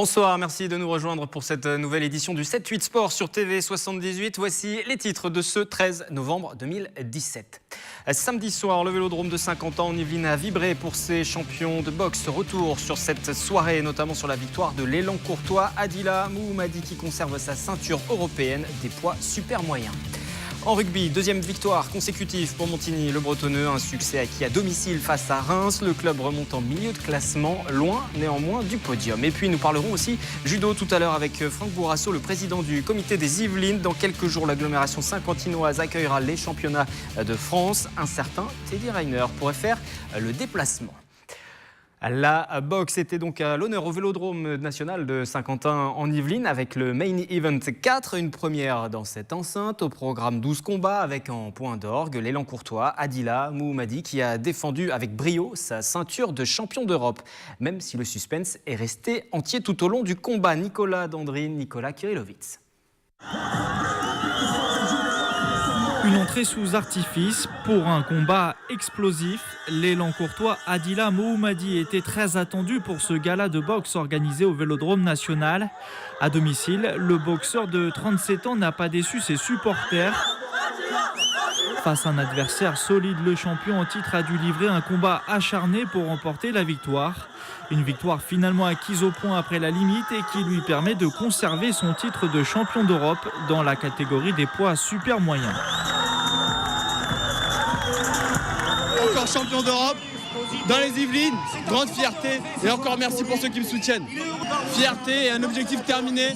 Bonsoir, merci de nous rejoindre pour cette nouvelle édition du 7-8 Sport sur TV 78. Voici les titres de ce 13 novembre 2017. Samedi soir, le Vélodrome de Saint-Quentin en Yvelines a vibré pour ses champions de boxe. Retour sur cette soirée, notamment sur la victoire de l'élan courtois Adila Mouhoumadi qui conserve sa ceinture européenne des poids super moyens. En rugby, deuxième victoire consécutive pour Montigny. Le Bretonneux, un succès acquis à domicile face à Reims. Le club remonte en milieu de classement, loin néanmoins du podium. Et puis nous parlerons aussi judo tout à l'heure avec Franck Bourrasso, le président du comité des Yvelines. Dans quelques jours, l'agglomération saint-quentinoise accueillera les championnats de France. Un certain Teddy Riner pourrait faire le déplacement. La boxe était donc à l'honneur au Vélodrome national de Saint-Quentin en Yvelines avec le Main Event 4, une première dans cette enceinte. Au programme 12 combats avec en point d'orgue l'élan courtois Adila Mouhoumadi qui a défendu avec brio sa ceinture de champion d'Europe. Même si le suspense est resté entier tout au long du combat. Nicolas Dandrine, Nicolas Kirilovitz. Une entrée sous artifice pour un combat explosif. L'élan courtois Adila Mouhoumadi était très attendu pour ce gala de boxe organisé au Vélodrome national. À domicile, le boxeur de 37 ans n'a pas déçu ses supporters. Face à un adversaire solide, le champion en titre a dû livrer un combat acharné pour remporter la victoire. Une victoire finalement acquise au point après la limite et qui lui permet de conserver son titre de champion d'Europe dans la catégorie des poids super moyens. Encore champion d'Europe dans les Yvelines, grande fierté et encore merci pour ceux qui me soutiennent. Fierté et un objectif terminé,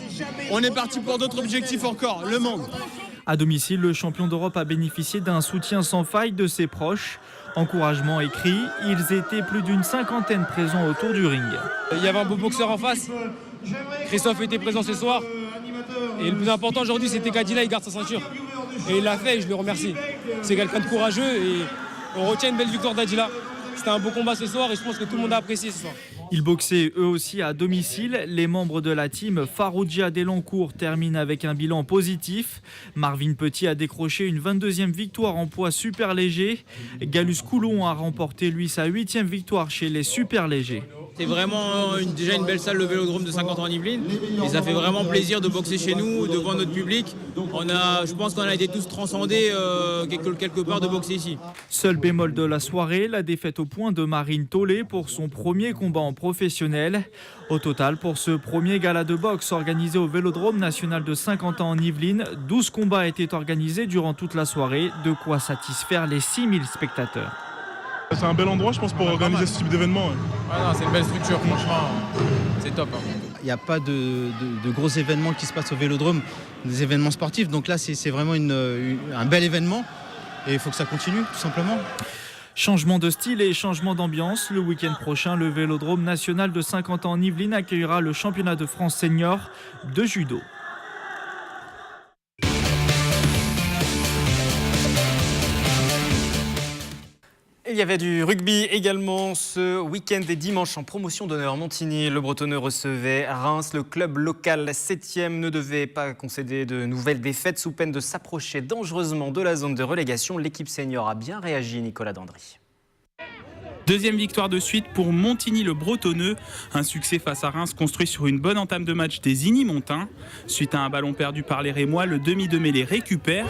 on est parti pour d'autres objectifs encore, le monde. À domicile, le champion d'Europe a bénéficié d'un soutien sans faille de ses proches. Encouragement écrit, ils étaient plus d'une cinquantaine présents autour du ring. Il y avait un beau boxeur en face, Christophe était présent ce soir et le plus important aujourd'hui c'était qu'Adila il garde sa ceinture. Et il l'a fait et je le remercie. C'est quelqu'un de courageux et on retient une belle victoire d'Adila. C'était un beau combat ce soir et je pense que tout le monde a apprécié ce soir. Ils boxaient eux aussi à domicile. Les membres de la team Faroudia Delancourt terminent avec un bilan positif. Marvin Petit a décroché une 22e victoire en poids super léger. Galus Coulon a remporté lui sa 8e victoire chez les super légers. C'est vraiment déjà une belle salle, le Vélodrome de Saint-Quentin en Yvelines. Et ça fait vraiment plaisir de boxer chez nous, devant notre public. Je pense qu'on a été tous transcendés quelque part de boxer ici. Seul bémol de la soirée, la défaite au point de Marine Tollet pour son premier combat en professionnel. Au total, pour ce premier gala de boxe organisé au Vélodrome national de Saint-Quentin en Yvelines, 12 combats étaient organisés durant toute la soirée, de quoi satisfaire les 6000 spectateurs. C'est un bel endroit, je pense, pour organiser ce type d'événement. C'est une belle structure, franchement, c'est top. Il n'y a pas de gros événements qui se passent au Vélodrome, des événements sportifs. Donc là, c'est vraiment un bel événement et il faut que ça continue, tout simplement. Changement de style et changement d'ambiance. Le week-end prochain, le Vélodrome national de Saint-Quentin en Yvelines accueillera le championnat de France senior de judo. Il y avait du rugby également ce week-end et dimanche en promotion d'honneur. Montigny, le Bretonneux recevait Reims. Le club local 7e ne devait pas concéder de nouvelles défaites sous peine de s'approcher dangereusement de la zone de relégation. L'équipe senior a bien réagi, Nicolas Dandry. Deuxième victoire de suite pour Montigny le Bretonneux. Un succès face à Reims construit sur une bonne entame de match des Igny-Montins. Suite à un ballon perdu par les Rémois, le demi de mêlée récupère.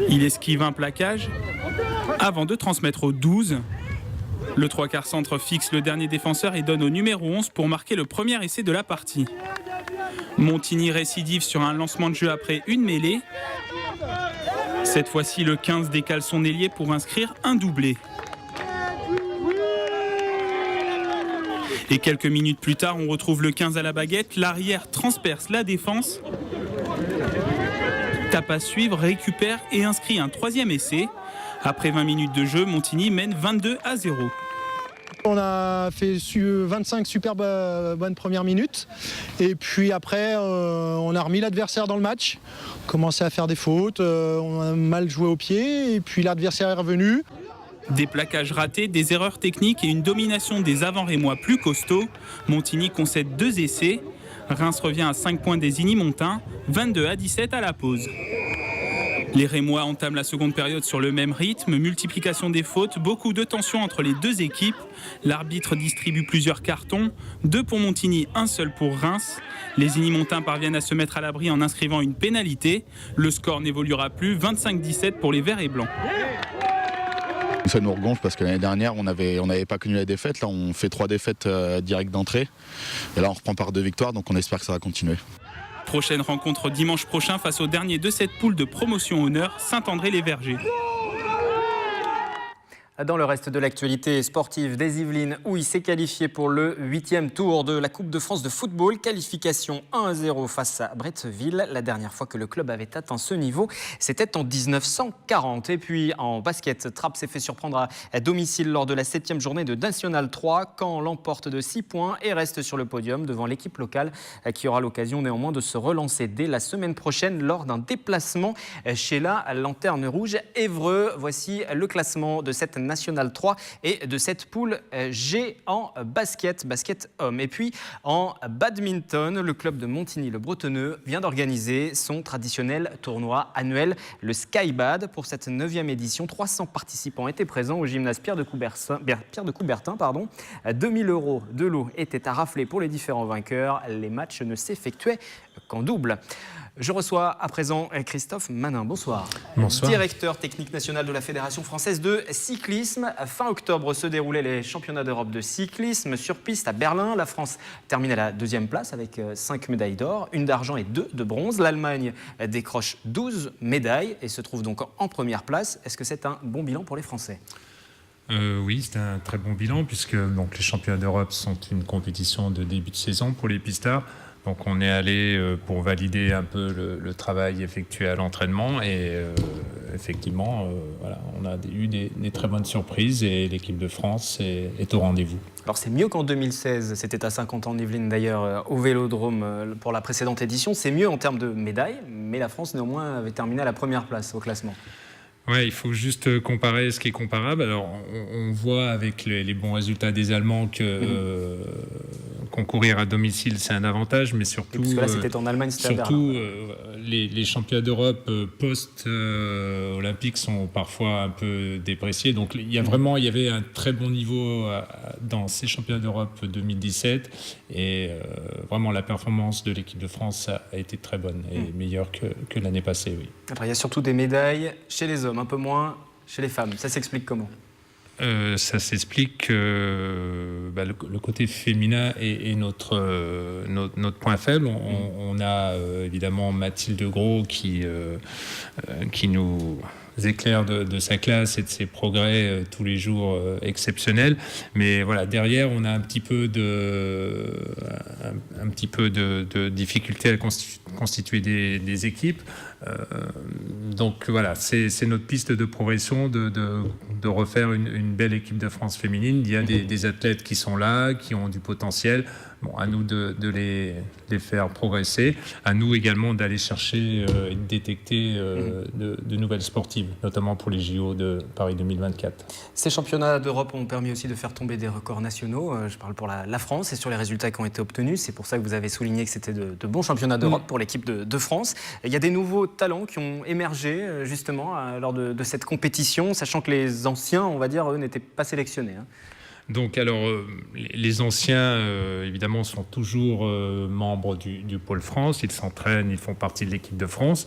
Il esquive un plaquage avant de transmettre au 12. Le 3/4 centre fixe le dernier défenseur et donne au numéro 11 pour marquer le premier essai de la partie. Montigny récidive sur un lancement de jeu après une mêlée. Cette fois-ci, le 15 décale son ailier pour inscrire un doublé. Et quelques minutes plus tard, on retrouve le 15 à la baguette. L'arrière transperce la défense. Tape à suivre, récupère et inscrit un troisième essai. Après 20 minutes de jeu, Montigny mène 22-0. On a fait 25 super bonnes premières minutes. Et puis après, on a remis l'adversaire dans le match. Commencé à faire des fautes, on a mal joué au pied. Et puis l'adversaire est revenu. Des plaquages ratés, des erreurs techniques et une domination des avants-rémois plus costauds. Montigny concède 2 essais. Reims revient à 5 points des Igny-Montins, 22-17 à la pause. Les Rémois entament la seconde période sur le même rythme, multiplication des fautes, beaucoup de tensions entre les deux équipes. L'arbitre distribue plusieurs cartons, 2 pour Montigny, 1 seul pour Reims. Les Inimontins parviennent à se mettre à l'abri en inscrivant une pénalité. Le score n'évoluera plus, 25-17 pour les Verts et Blancs. Ça nous regonfle parce que l'année dernière, on n'avait pas connu la défaite. Là, on fait 3 défaites directes d'entrée. Et là, on reprend par 2 victoires, donc on espère que ça va continuer. Prochaine rencontre dimanche prochain face au dernier de cette poule de promotion honneur, Saint-André-les-Vergers. Dans le reste de l'actualité sportive des Yvelines, où il s'est qualifié pour le 8e tour de la Coupe de France de football. Qualification 1-0 face à Bretteville. La dernière fois que le club avait atteint ce niveau, c'était en 1940. Et puis en basket, Trappes s'est fait surprendre à domicile lors de la 7e journée de National 3. Caen l'emporte de 6 points et reste sur le podium devant l'équipe locale qui aura l'occasion néanmoins de se relancer dès la semaine prochaine lors d'un déplacement chez la Lanterne Rouge Évreux. Voici le classement de cette National 3 et de cette poule G en basket homme. Et puis en badminton, le club de Montigny-le-Bretonneux vient d'organiser son traditionnel tournoi annuel, le Skybad. Pour cette 9e édition, 300 participants étaient présents au gymnase Pierre de Coubertin. 2000 € de lot étaient à rafler pour les différents vainqueurs. Les matchs ne s'effectuaient qu'en double. Je reçois à présent Christophe Manin. Bonsoir. Bonsoir. Directeur technique national de la Fédération française de cyclisme. Fin octobre se déroulaient les championnats d'Europe de cyclisme sur piste à Berlin. La France termine à la 2e place avec 5 médailles d'or, 1 d'argent et 2 de bronze. L'Allemagne décroche 12 médailles et se trouve donc en première place. Est-ce que c'est un bon bilan pour les Français ? Oui, c'est un très bon bilan puisque donc, les championnats d'Europe sont une compétition de début de saison pour les pistards. Donc on est allé pour valider un peu le travail effectué à l'entraînement et effectivement, voilà, on a eu des très bonnes surprises et l'équipe de France est au rendez-vous. Alors c'est mieux qu'en 2016, c'était à Saint-Quentin-en-Yvelines d'ailleurs au Vélodrome pour la précédente édition. C'est mieux en termes de médailles, mais la France néanmoins avait terminé à la première place au classement. Ouais, il faut juste comparer ce qui est comparable. Alors, on voit avec les bons résultats des Allemands que concourir à domicile, c'est un avantage, mais surtout, parce que là, c'était en Allemagne, c'était surtout les championnats d'Europe post-olympiques sont parfois un peu dépréciés. Donc, il y avait un très bon niveau dans ces championnats d'Europe 2017 et vraiment la performance de l'équipe de France a été très bonne et meilleure que l'année passée, oui. Alors, il y a surtout des médailles chez les hommes, un peu moins chez les femmes. Ça s'explique comment ? Ça s'explique que le côté féminin est notre point faible. On a évidemment Mathilde Gros qui nous éclaire de sa classe et de ses progrès tous les jours exceptionnels. Mais voilà, derrière, on a un petit peu de difficulté à constituer des équipes. Donc voilà, c'est notre piste de progression de refaire une belle équipe de France féminine. Il y a des athlètes qui sont là, qui ont du potentiel. Bon, à nous de les faire progresser. À nous également d'aller chercher et de détecter de nouvelles sportives, notamment pour les JO de Paris 2024. Ces championnats d'Europe ont permis aussi de faire tomber des records nationaux. Je parle pour la France et sur les résultats qui ont été obtenus. C'est pour ça que vous avez souligné que c'était de bons championnats d'Europe pour l'équipe de France. Il y a des nouveaux talents qui ont émergé justement lors de cette compétition, sachant que les anciens, on va dire, eux, n'étaient pas sélectionnés. Donc alors, les anciens, évidemment, sont toujours membres du Pôle France. Ils s'entraînent, ils font partie de l'équipe de France.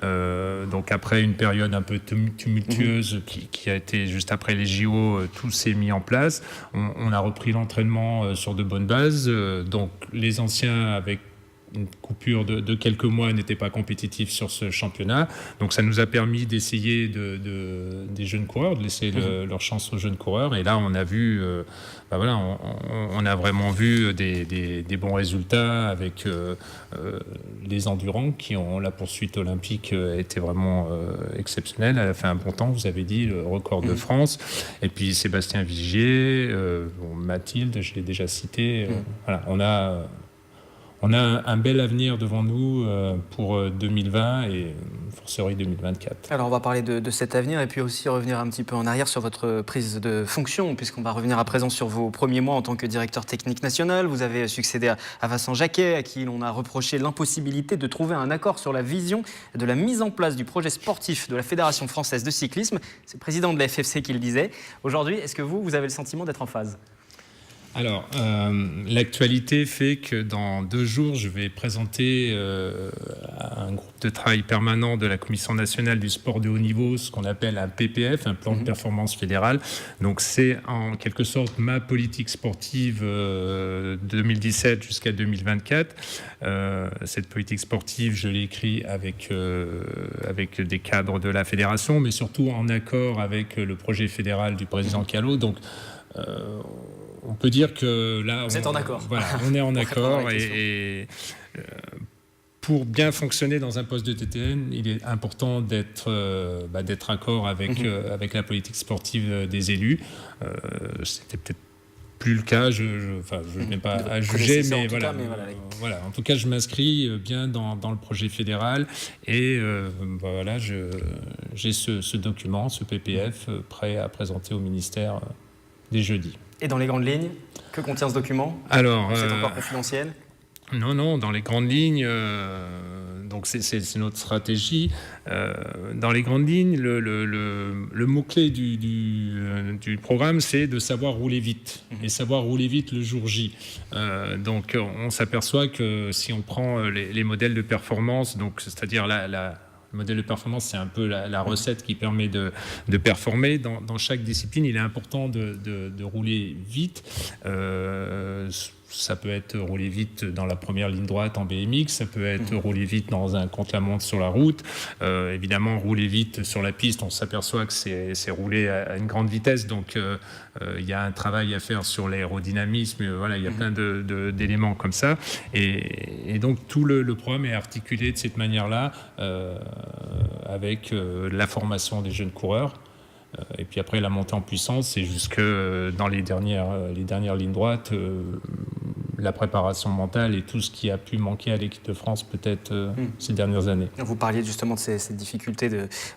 Donc après une période un peu tumultueuse qui a été juste après les JO, tout s'est mis en place. On a repris l'entraînement sur de bonnes bases. Donc les anciens, avec une coupure de quelques mois, n'étaient pas compétitifs sur ce championnat. Donc ça nous a permis d'essayer des jeunes coureurs, de laisser leur chance aux jeunes coureurs. Et là, on a vu, on a vraiment vu des bons résultats avec les endurants qui ont la poursuite olympique était vraiment exceptionnelle. Elle a fait un bon temps, vous avez dit, le record de France. Et puis Sébastien Vigier, Mathilde, je l'ai déjà cité. Voilà, on a un bel avenir devant nous pour 2020 et Forcerie 2024. Alors on va parler de cet avenir et puis aussi revenir un petit peu en arrière sur votre prise de fonction, puisqu'on va revenir à présent sur vos premiers mois en tant que directeur technique national. Vous avez succédé à Vincent Jacquet, à qui l'on a reproché l'impossibilité de trouver un accord sur la vision de la mise en place du projet sportif de la Fédération française de cyclisme. C'est le président de la FFC qui le disait. Aujourd'hui, est-ce que vous avez le sentiment d'être en phase ? Alors, l'actualité fait que dans 2 jours, je vais présenter à un groupe de travail permanent de la Commission nationale du sport de haut niveau ce qu'on appelle un PPF, un plan de performance fédéral. Donc, c'est en quelque sorte ma politique sportive 2017 jusqu'à 2024. Cette politique sportive, je l'ai écrite avec des cadres de la fédération, mais surtout en accord avec le projet fédéral du président Callot. Donc, on peut dire que là, vous êtes en accord. Voilà, on est en accord et pour bien fonctionner dans un poste de TTN, il est important d'être accord avec la politique sportive des élus. C'était peut-être plus le cas, je n'ai pas à juger, mais voilà. En tout cas, je m'inscris bien dans le projet fédéral et j'ai ce document, ce PPF, prêt à présenter au ministère dès jeudi. Et dans les grandes lignes, que contient ce document ? Alors, c'est encore confidentiel ? Non, dans les grandes lignes, donc c'est notre stratégie. Dans les grandes lignes, le mot-clé du programme, c'est de savoir rouler vite, et savoir rouler vite le jour J. Donc on s'aperçoit que si on prend les modèles de performance, donc c'est-à-dire le modèle de performance, c'est un peu la recette qui permet de performer. Dans chaque discipline, il est important de rouler vite. Ça peut être rouler vite dans la première ligne droite en BMX, ça peut être rouler vite dans un contre-la-montre sur la route. Évidemment, rouler vite sur la piste, on s'aperçoit que c'est rouler à une grande vitesse. Donc, il y a un travail à faire sur l'aérodynamisme. Voilà, il y a plein d'éléments comme ça. Et donc, tout le programme est articulé de cette manière-là avec la formation des jeunes coureurs. Et puis après, la montée en puissance, c'est jusque dans les dernières lignes droites, la préparation mentale et tout ce qui a pu manquer à l'équipe de France peut-être ces dernières années. Vous parliez justement de ces difficultés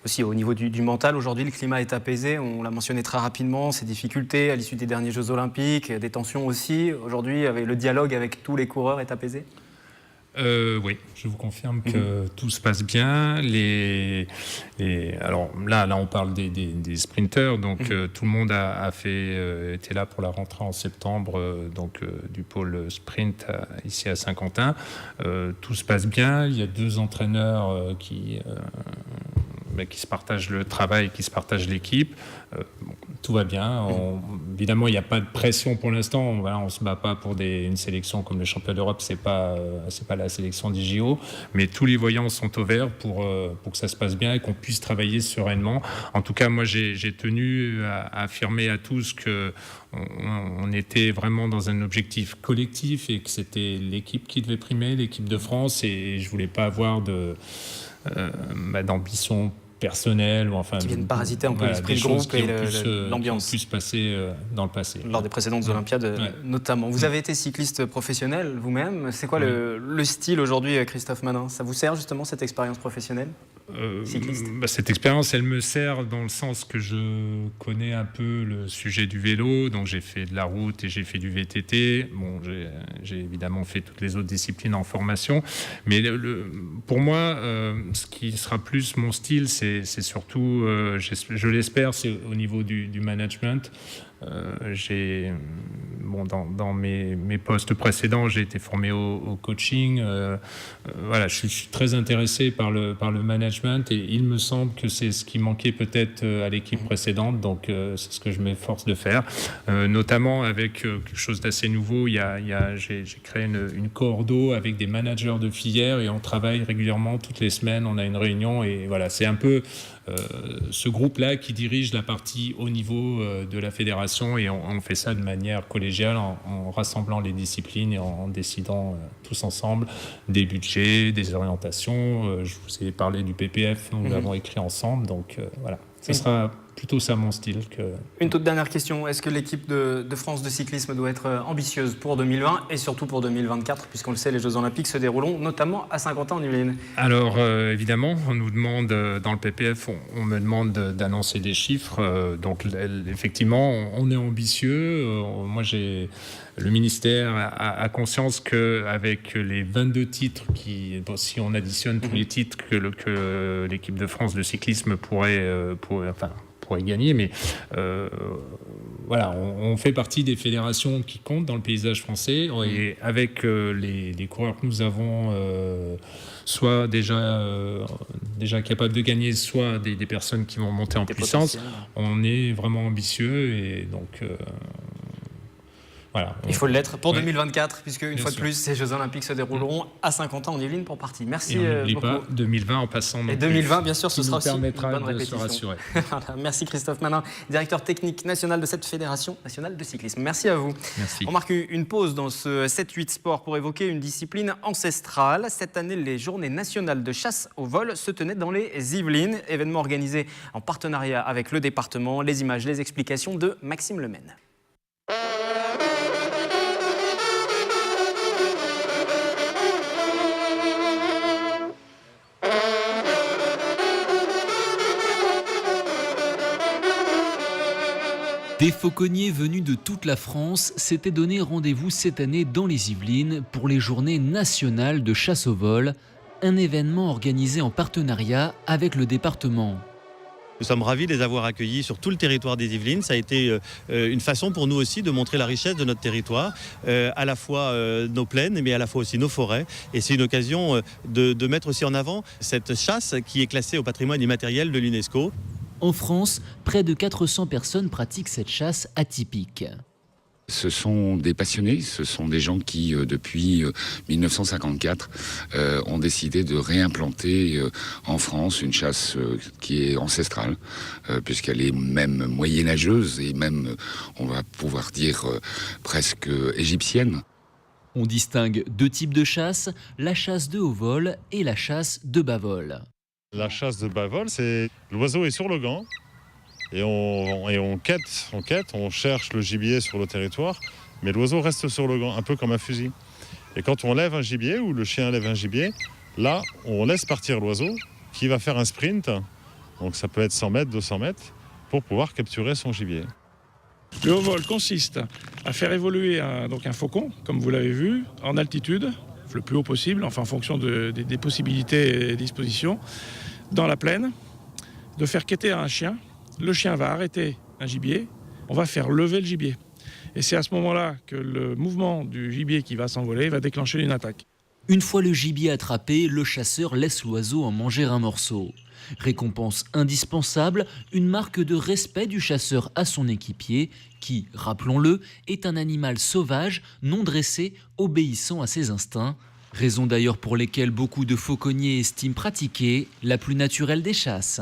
aussi au niveau du mental. Aujourd'hui, le climat est apaisé, on l'a mentionné très rapidement, ces difficultés à l'issue des derniers Jeux Olympiques, des tensions aussi. Aujourd'hui, le dialogue avec tous les coureurs est apaisé ? Oui, je vous confirme que tout se passe bien. Alors là, on parle des sprinteurs, donc tout le monde était là pour la rentrée en septembre, du pôle sprint ici à Saint-Quentin. Tout se passe bien. Il y a 2 entraîneurs qui se partagent le travail, qui se partagent l'équipe. Tout va bien. Évidemment, il n'y a pas de pression pour l'instant. On ne se bat pas pour une sélection comme le championnat d'Europe. C'est pas la sélection des JO. Mais tous les voyants sont au vert pour que ça se passe bien et qu'on puisse travailler sereinement. En tout cas, moi, j'ai tenu à affirmer à tous qu'on était vraiment dans un objectif collectif et que c'était l'équipe qui devait primer, l'équipe de France. Et je ne voulais pas avoir d'ambition personnel ou qui viennent parasiter un peu l'esprit du groupe et l'ambiance qui ont pu se passer dans le passé. Lors des précédentes Olympiades notamment. Vous avez été cycliste professionnel vous-même. C'est quoi le style aujourd'hui, Christophe Manin ? Ça vous sert justement cette expérience professionnelle cycliste ? Cette expérience, elle me sert dans le sens que je connais un peu le sujet du vélo. Donc j'ai fait de la route et j'ai fait du VTT. Bon, j'ai évidemment fait toutes les autres disciplines en formation. Mais pour moi, ce qui sera plus mon style, c'est surtout, je l'espère, c'est au niveau du management. Dans mes postes précédents, j'ai été formé au coaching. Je suis très intéressé par le management et il me semble que c'est ce qui manquait peut-être à l'équipe précédente. Donc, c'est ce que je m'efforce de faire. Notamment avec quelque chose d'assez nouveau. J'ai créé une coordo avec des managers de filière et on travaille régulièrement toutes les semaines. On a une réunion et voilà, c'est un peu ce groupe-là qui dirige la partie haut niveau de la fédération et on fait ça de manière collégiale en rassemblant les disciplines et en décidant tous ensemble des budgets, des orientations. Je vous ai parlé du PPF, nous l'avons écrit ensemble, donc voilà. Ça sera plutôt ça mon style. Une toute dernière question. Est-ce que l'équipe de France de cyclisme doit être ambitieuse pour 2020 et surtout pour 2024, puisqu'on le sait, les Jeux Olympiques se dérouleront notamment à Saint-Quentin-en-Yvelines? Alors évidemment, on nous demande, dans le PPF, on me demande d'annoncer des chiffres. Donc effectivement, on est ambitieux. Moi, le ministère a conscience qu'avec les 22 titres, si on additionne tous les titres que l'équipe de France de cyclisme pourrait gagner, mais voilà, on fait partie des fédérations qui comptent dans le paysage français, et avec les coureurs que nous avons, soit déjà capables de gagner, soit des personnes qui vont monter en puissance, on est vraiment ambitieux, et donc voilà. Il faut l'être pour 2024, puisque une fois de plus, ces Jeux Olympiques se dérouleront à Saint-Quentin-en-Yvelines pour partie. Merci beaucoup. N'oublie pas 2020 en passant. Et 2020, bien sûr, ce sera aussi une permettra bonne de répétition. se rassurer. Voilà, merci Christophe Manin, directeur technique national de cette Fédération nationale de cyclisme. Merci à vous. Merci. On marque une pause dans ce 7-8 sport pour évoquer une discipline ancestrale. Cette année, les journées nationales de chasse au vol se tenaient dans les Yvelines, événement organisé en partenariat avec le département. Les images, les explications de Maxime Lemaine. Des fauconniers venus de toute la France s'étaient donné rendez-vous cette année dans les Yvelines pour les journées nationales de chasse au vol, un événement organisé en partenariat avec le département. Nous sommes ravis de les avoir accueillis sur tout le territoire des Yvelines. Ça a été une façon pour nous aussi de montrer la richesse de notre territoire, à la fois nos plaines, mais à la fois aussi nos forêts. Et c'est une occasion de mettre aussi en avant cette chasse qui est classée au patrimoine immatériel de l'UNESCO. En France, près de 400 personnes pratiquent cette chasse atypique. Ce sont des passionnés, ce sont des gens qui, depuis 1954, ont décidé de réimplanter en France une chasse qui est ancestrale, puisqu'elle est même moyenâgeuse et même, on va pouvoir dire, presque égyptienne. On distingue deux types de chasse, la chasse de haut vol et la chasse de bas vol. La chasse de bas vol, c'est l'oiseau est sur le gant et on quête, on cherche le gibier sur le territoire, mais l'oiseau reste sur le gant, un peu comme un fusil. Et quand on lève un gibier ou le chien lève un gibier, là, on laisse partir l'oiseau qui va faire un sprint, donc ça peut être 100 mètres, 200 mètres, pour pouvoir capturer son gibier. Le haut vol consiste à faire évoluer un faucon, comme vous l'avez vu, en altitude, le plus haut possible, enfin en fonction des possibilités et dispositions, dans la plaine, de faire quêter un chien. Le chien va arrêter un gibier, on va faire lever le gibier. Et c'est à ce moment-là que le mouvement du gibier qui va s'envoler va déclencher une attaque. Une fois le gibier attrapé, le chasseur laisse l'oiseau en manger un morceau. Récompense indispensable, une marque de respect du chasseur à son équipier qui, rappelons-le, est un animal sauvage, non dressé, obéissant à ses instincts. Raison d'ailleurs pour lesquelles beaucoup de fauconniers estiment pratiquer la plus naturelle des chasses.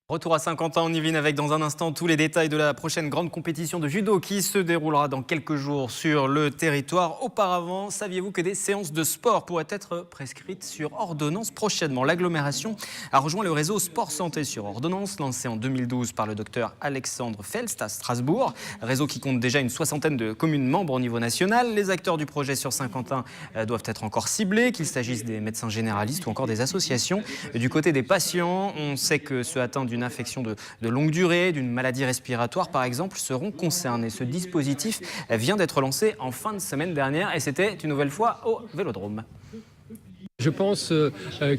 Retour à Saint-Quentin-en-Yvelines avec dans un instant tous les détails de la prochaine grande compétition de judo qui se déroulera dans quelques jours sur le territoire. Auparavant, saviez-vous que des séances de sport pourraient être prescrites sur ordonnance prochainement? L'agglomération a rejoint le réseau Sport Santé sur ordonnance, lancé en 2012 par le docteur Alexandre Felst à Strasbourg. Réseau qui compte déjà une soixantaine de communes membres au niveau national. Les acteurs du projet sur Saint-Quentin doivent être encore ciblés, qu'il s'agisse des médecins généralistes ou encore des associations. Du côté des patients, on sait que ceux atteints d'une infection de longue durée, d'une maladie respiratoire par exemple, seront concernés. Ce dispositif vient d'être lancé en fin de semaine dernière et c'était une nouvelle fois au Vélodrome. Je pense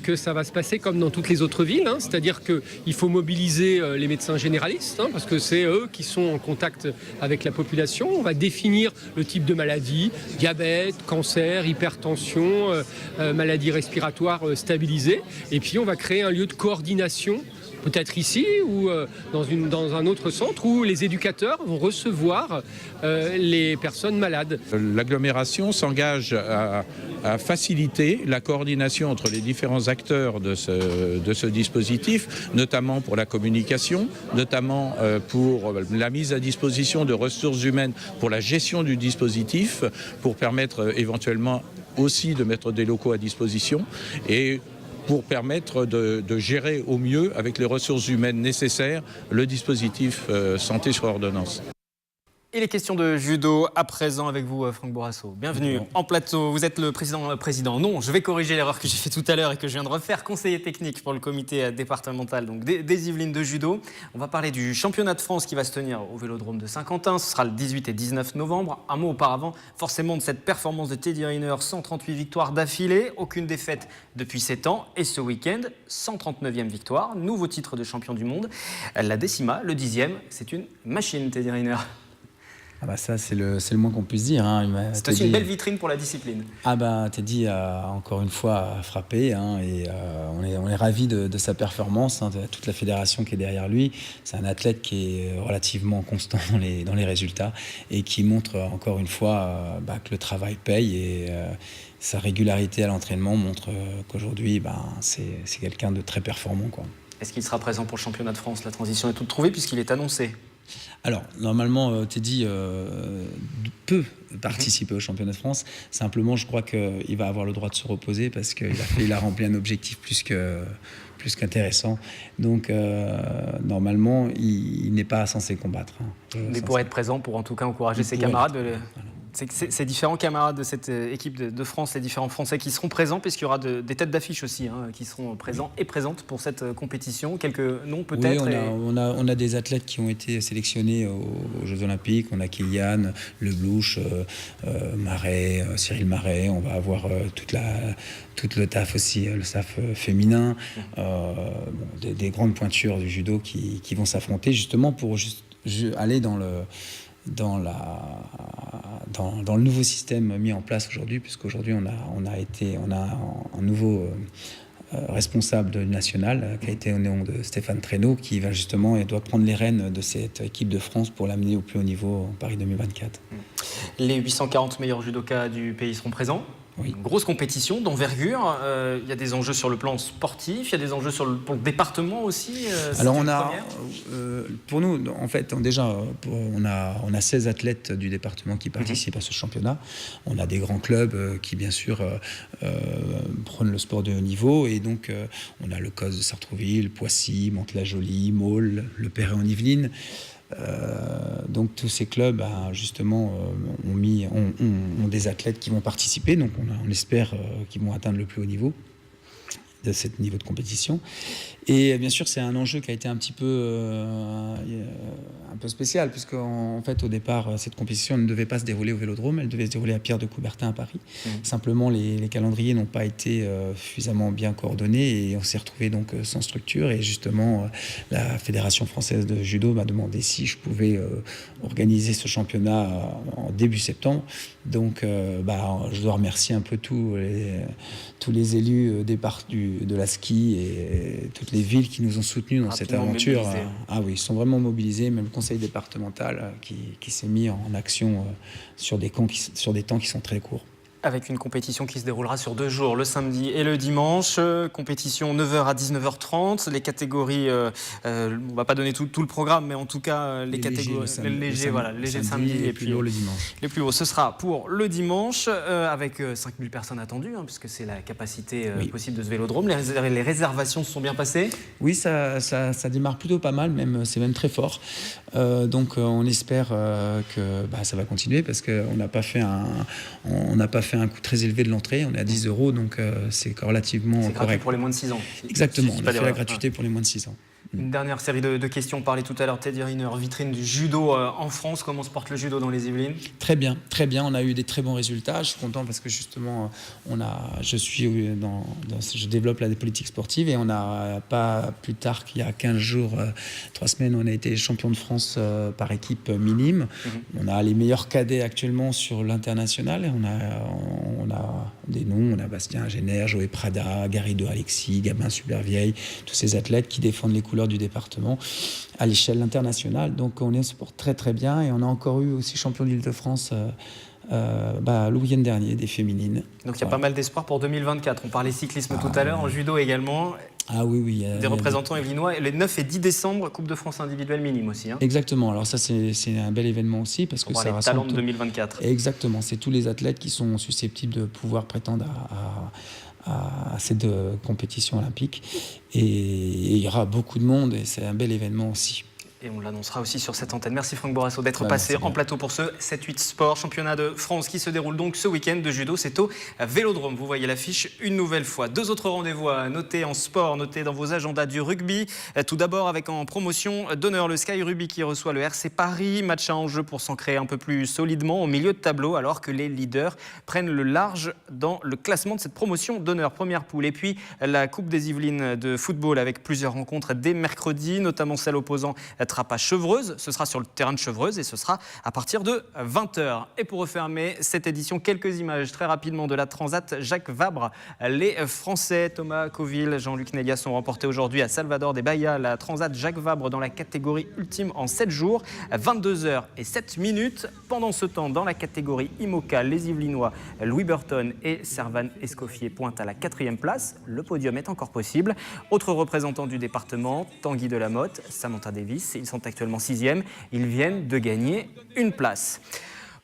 que ça va se passer comme dans toutes les autres villes, c'est-à-dire qu'il faut mobiliser les médecins généralistes, parce que c'est eux qui sont en contact avec la population. On va définir le type de maladie, diabète, cancer, hypertension, maladie respiratoire stabilisée, et puis on va créer un lieu de coordination, peut-être ici ou dans un autre centre où les éducateurs vont recevoir les personnes malades. L'agglomération s'engage à faciliter la coordination entre les différents acteurs de ce dispositif, notamment pour la communication, notamment pour la mise à disposition de ressources humaines pour la gestion du dispositif, pour permettre éventuellement aussi de mettre des locaux à disposition et pour permettre de gérer au mieux, avec les ressources humaines nécessaires, le dispositif santé sur ordonnance. Et les questions de judo à présent avec vous, Franck Bourrasso. Bienvenue en plateau. Vous êtes le président. Non, je vais corriger l'erreur que j'ai fait tout à l'heure et que je viens de refaire. Conseiller technique pour le comité départemental donc des Yvelines de judo. On va parler du championnat de France qui va se tenir au Vélodrome de Saint-Quentin. Ce sera le 18 et 19 novembre. Un mot auparavant, forcément, de cette performance de Teddy Riner. 138 victoires d'affilée, aucune défaite depuis 7 ans. Et ce week-end, 139e victoire, nouveau titre de champion du monde. La décima, le 10e, c'est une machine, Teddy Riner. Ah bah ça, c'est le moins qu'on puisse dire. Hein. C'est aussi une belle vitrine pour la discipline. Ah bah Teddy a encore une fois frappé et on est ravis de sa performance, de toute la fédération qui est derrière lui. C'est un athlète qui est relativement constant dans les résultats et qui montre encore une fois que le travail paye et sa régularité à l'entraînement montre qu'aujourd'hui c'est quelqu'un de très performant, quoi. Est-ce qu'il sera présent pour le championnat de France? La transition est toute trouvée puisqu'il est annoncé. Alors, normalement, Teddy peut participer au championnat de France. Simplement, je crois qu'il va avoir le droit de se reposer parce qu'il a rempli un objectif plus qu'intéressant. Donc, normalement, il n'est pas censé combattre. Mais pour être présent, pour en tout cas encourager ses camarades. Ces différents camarades de cette équipe de France, les différents Français qui seront présents, puisqu'il y aura des têtes d'affiche aussi qui seront présents et présentes pour cette compétition. Quelques noms peut-être. Oui, on a des athlètes qui ont été sélectionnés aux Jeux Olympiques. On a Kylian, Leblouch, Marais, Cyril Marais. On va avoir tout le staff aussi, le staff féminin. Des grandes pointures du judo qui vont s'affronter justement pour aller dans le nouveau système mis en place aujourd'hui, puisqu'aujourd'hui on a un nouveau responsable de national qui a été au nom de Stéphane Traîneau, qui va justement et doit prendre les rênes de cette équipe de France pour l'amener au plus haut niveau en Paris 2024. Les 840 meilleurs judokas du pays seront présents. Oui. Une grosse compétition d'envergure. Il y a des enjeux sur le plan sportif, il y a des enjeux pour le département aussi. Alors pour nous, en fait, on a 16 athlètes du département qui participent à ce championnat. On a des grands clubs qui, bien sûr, prônent le sport de haut niveau. Et donc, on a le COS de Sartrouville, Poissy, Mantes-la-Jolie, Maule, Le Perret en Yvelines. Donc tous ces clubs justement ont des athlètes qui vont participer, donc on espère qu'ils vont atteindre le plus haut niveau de ce niveau de compétition. Et bien sûr, c'est un enjeu qui a été un peu spécial, puisqu'en fait, au départ, cette compétition ne devait pas se dérouler au Vélodrome, elle devait se dérouler à Pierre de Coubertin à Paris. Simplement, les calendriers n'ont pas été suffisamment bien coordonnés et on s'est retrouvé donc sans structure. Et justement, la Fédération française de judo m'a demandé si je pouvais organiser ce championnat en début septembre. Donc, je dois remercier un peu tous les élus de la ski et toutes les villes qui nous ont soutenus dans cette aventure. Ah oui, ils sont vraiment mobilisés, même le conseil départemental qui s'est mis en action sur des temps qui sont très courts. Avec une compétition qui se déroulera sur 2 jours, le samedi et le dimanche. Compétition 9h à 19h30. Les catégories, on ne va pas donner tout le programme, mais en tout cas, les catégories légers, le samedi et puis le dimanche. Les plus hauts, ce sera pour le dimanche, avec 5000 personnes attendues, puisque c'est la capacité possible de ce vélodrome. Les réservations se sont bien passées? Oui, ça démarre plutôt pas mal, c'est même très fort. Donc on espère que ça va continuer, parce qu'on n'a pas fait un coût très élevé de l'entrée, on est à 10 €, donc c'est relativement correct. C'est gratuit pour les moins de 6 ans. Exactement, on a fait la gratuité pour les moins de 6 ans. Une dernière série de questions. On parlait tout à l'heure, Teddy Riner, vitrine du judo en France. Comment se porte le judo dans les Yvelines? Très bien, très bien. On a eu des très bons résultats. Je suis content parce que justement, je développe la politique sportive et on n'a pas plus tard qu'il y a 15 jours, 3 semaines, on a été champion de France par équipe minime. On a les meilleurs cadets actuellement sur l'international. On a des noms, on a Bastien Génère, Joël Prada, Garrido Alexis, Gabin Supervieille, tous ces athlètes qui défendent les couleurs du département à l'échelle internationale. Donc on se porte très très bien et on a encore eu aussi champion d'Île-de-France le week-end dernier des féminines. Donc il y a pas mal d'espoir pour 2024. On parlait cyclisme tout à l'heure, en judo également. Ah oui. Des représentants yvelinois. Les 9 et 10 décembre, Coupe de France individuelle minime aussi. Exactement. Alors ça, c'est un bel événement aussi parce que ça rassemble. Talent de 2024. Exactement. C'est tous les athlètes qui sont susceptibles de pouvoir prétendre à ces 2 compétitions olympiques. Et il y aura beaucoup de monde et c'est un bel événement aussi. Et on l'annoncera aussi sur cette antenne. Merci Franck Borasso d'être passé en plateau pour ce 7-8 Sport. Championnat de France qui se déroule donc ce week-end de judo. C'est au Vélodrome. Vous voyez l'affiche une nouvelle fois. 2 autres rendez-vous à noter en sport, noter dans vos agendas du rugby. Tout d'abord avec en promotion d'honneur le Sky Rugby qui reçoit le RC Paris. Match à enjeu pour s'ancrer un peu plus solidement au milieu de tableau alors que les leaders prennent le large dans le classement de cette promotion d'honneur. Première poule. Et puis la Coupe des Yvelines de football avec plusieurs rencontres dès mercredi, notamment celle opposant Trapas-Chevreuse. Ce sera sur le terrain de Chevreuse et ce sera à partir de 20h. Et pour refermer cette édition, quelques images très rapidement de la Transat Jacques Vabre. Les Français Thomas Coville, Jean-Luc Nélias ont remporté aujourd'hui à Salvador de Bahia la Transat Jacques Vabre dans la catégorie ultime en 7 jours, 22h07. Pendant ce temps, dans la catégorie IMOCA, les Yvelinois Louis Burton et Servan Escoffier pointent à la 4e place. Le podium est encore possible. Autres représentants du département, Tanguy Delamotte, Samantha Davis, ils sont actuellement 6e. Ils viennent de gagner une place.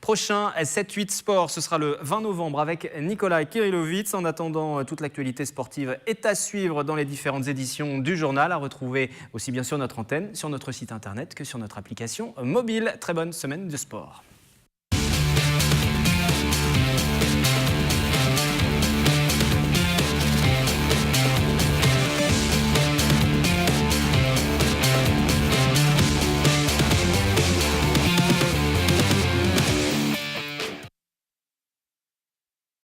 Prochain 7-8 Sport, ce sera le 20 novembre avec Nicolas Kirillovitz. En attendant, toute l'actualité sportive est à suivre dans les différentes éditions du journal, à retrouver aussi bien sur notre antenne, sur notre site internet que sur notre application mobile. Très bonne semaine de sport.